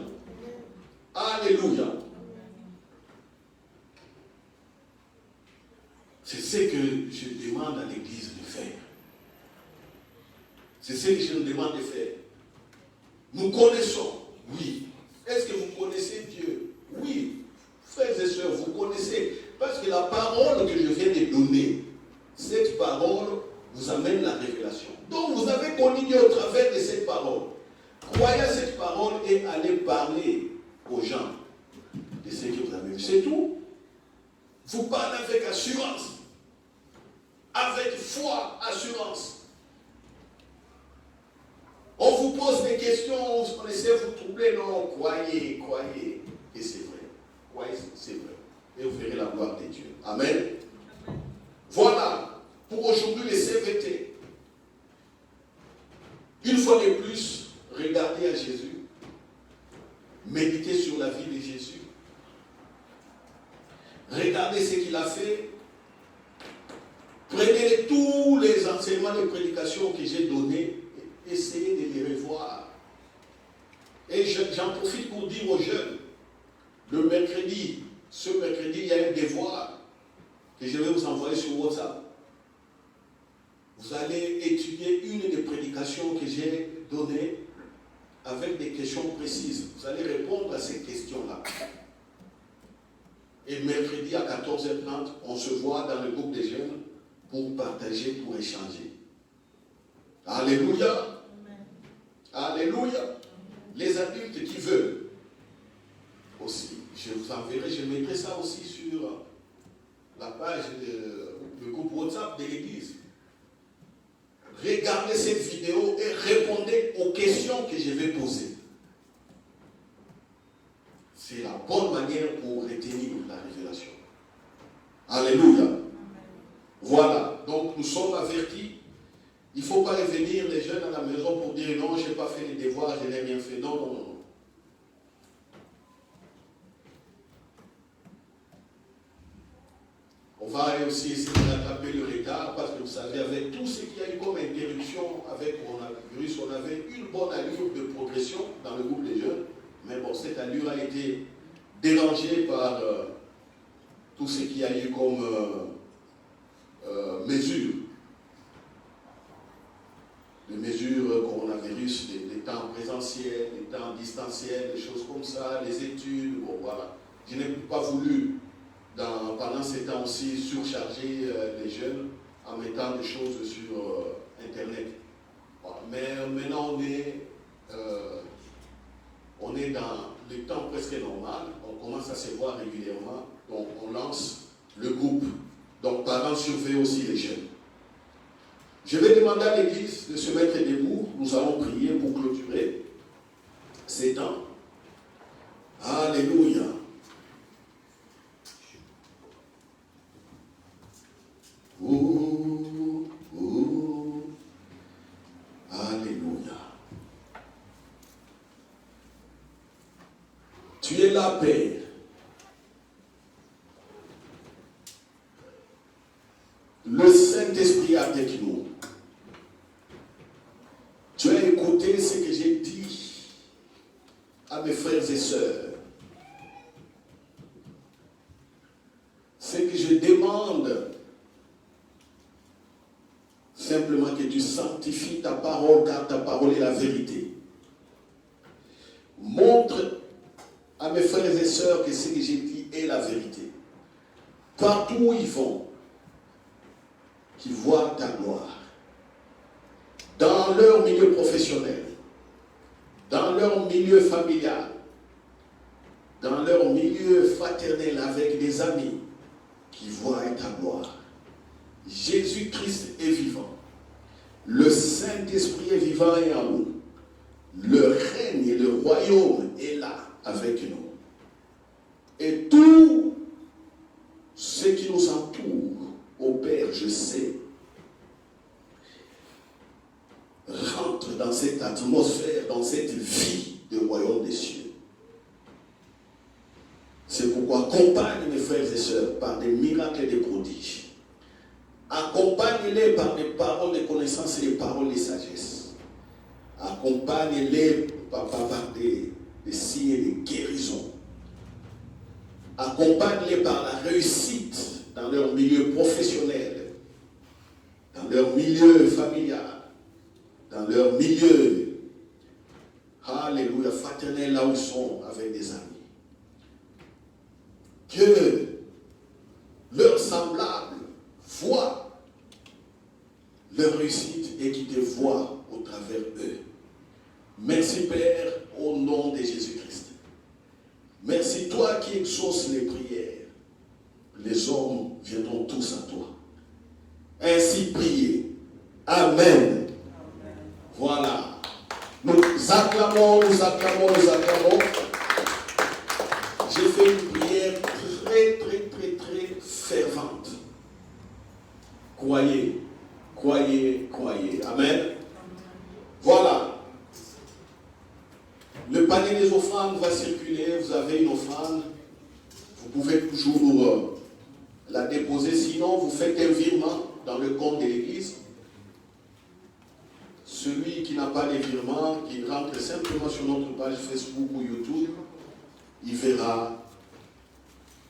Alléluia. C'est ce que je demande à l'Église de faire. C'est ce que je nous demande de faire. Nous connaissons, oui. Est-ce que vous connaissez Dieu? Oui. Frères et sœurs, vous connaissez. Parce que la parole que je viens de donner, cette parole vous amène la révélation. Donc vous avez connu Dieu au travers de cette parole. Croyez à cette parole et allez parler aux gens de ce que vous avez vu. C'est tout. Vous parlez avec assurance. Avec foi, assurance. On vous pose des questions, on essaie de vous troubler. Non, croyez, et c'est vrai. Croyez, c'est vrai. Et vous verrez la gloire de Dieu. Amen. Voilà, pour aujourd'hui les CVT. Une fois de plus, regardez à Jésus. Méditez sur la vie de Jésus. Regardez ce qu'il a fait. Prenez tous les enseignements de prédication que j'ai donnés. Essayez de les revoir. Et j'en profite pour dire aux jeunes, ce mercredi, il y a un devoir que je vais vous envoyer sur WhatsApp. Vous allez étudier une des prédications que j'ai données avec des questions précises. Vous allez répondre à ces questions-là. Et mercredi à 14h30, on se voit dans le groupe des jeunes pour partager, pour échanger. Alléluia. Alléluia. Les adultes qui veulent aussi, je vous enverrai, je mettrai ça aussi sur la page du groupe WhatsApp de l'église. Regardez cette vidéo et répondez aux questions que je vais poser. C'est la bonne manière pour retenir la révélation. Alléluia. Voilà, donc nous sommes avertis. Il ne faut pas revenir les jeunes à la maison pour dire non, je n'ai pas fait les devoirs, je n'ai rien fait. Non, non, non. On va aussi essayer de rattraper le retard parce que vous savez, avec tout ce qu'il y a eu comme interruption avec le coronavirus, on avait une bonne allure de progression dans le groupe des jeunes. Mais bon, cette allure a été dérangée par tout ce qu'il y a eu comme mesures. Les mesures coronavirus, les temps présentiels, les temps distanciels, des choses comme ça, les études, bon voilà. Je n'ai pas voulu, pendant ces temps aussi, surcharger les jeunes en mettant des choses sur Internet. Voilà. Mais maintenant, on est dans le temps presque normal, on commence à se voir régulièrement, donc on lance le groupe. Donc parents, surveillez aussi les jeunes. Je vais demander à l'église de se mettre debout. Nous allons prier pour clôturer ces temps. Alléluia. Oh, oh. Alléluia. Tu es la paix. Le Saint-Esprit est avec nous. Tu as écouté ce que j'ai dit à mes frères et sœurs. Ce que je demande, simplement que tu sanctifies ta parole, car ta parole est la vérité. Montre à mes frères et sœurs que ce que j'ai dit est la vérité. Partout où ils vont, qu'ils voient ta gloire. Dans leur milieu professionnel, dans leur milieu familial, dans leur milieu fraternel avec des amis, qui voient ta gloire. Jésus-Christ est vivant. Le Saint-Esprit est vivant et en nous. Le règne et le royaume est là avec nous. Et tout ce qui nous entoure, ô Père, je sais, rentre dans cette atmosphère, dans cette vie du royaume des cieux. C'est pourquoi accompagne mes frères et sœurs par des miracles et des prodiges. Accompagne-les par des paroles de connaissance et des paroles de sagesse. Accompagne-les par des signes et des guérisons. Accompagne-les par la réussite dans leur milieu professionnel, dans leur milieu familial, dans leur milieu, alléluia, fraternel, là où ils sont avec des amis. Que leurs semblables voient leur réussite et qu'ils te voient au travers d'eux. Merci Père, au nom de Jésus-Christ. Merci toi qui exauces les prières. Les hommes viendront tous à toi. Ainsi priez. Amen. Voilà. Nous acclamons, nous acclamons, nous acclamons. J'ai fait une prière très, très, très, très fervente. Croyez, croyez, croyez. Amen. Voilà. Le panier des offrandes va circuler. Vous avez une offrande. Vous pouvez toujours la déposer. Sinon, vous faites un virement dans le compte de l'église. Celui qui n'a pas les virements, qui rentre simplement sur notre page Facebook ou YouTube, il verra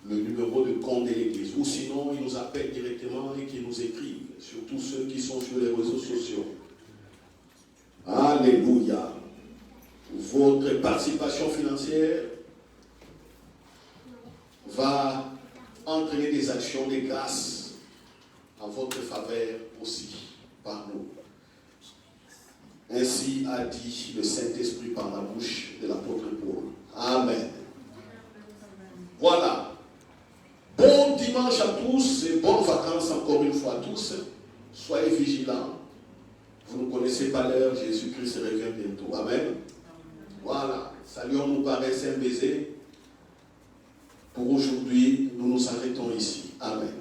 le numéro de compte de l'église. Ou sinon, il nous appelle directement et qu'il nous écrive. Surtout ceux qui sont sur les réseaux sociaux. Alléluia. Votre participation financière va entraîner des actions de grâce en votre faveur aussi par nous. Ainsi a dit le Saint-Esprit par la bouche de l'apôtre Paul. Amen. Voilà. Bon dimanche à tous et bonnes vacances encore une fois à tous. Soyez vigilants. Vous ne connaissez pas l'heure, Jésus-Christ revient bientôt. Amen. Voilà. Saluons-nous par un saint baiser. Pour aujourd'hui, nous nous arrêtons ici. Amen.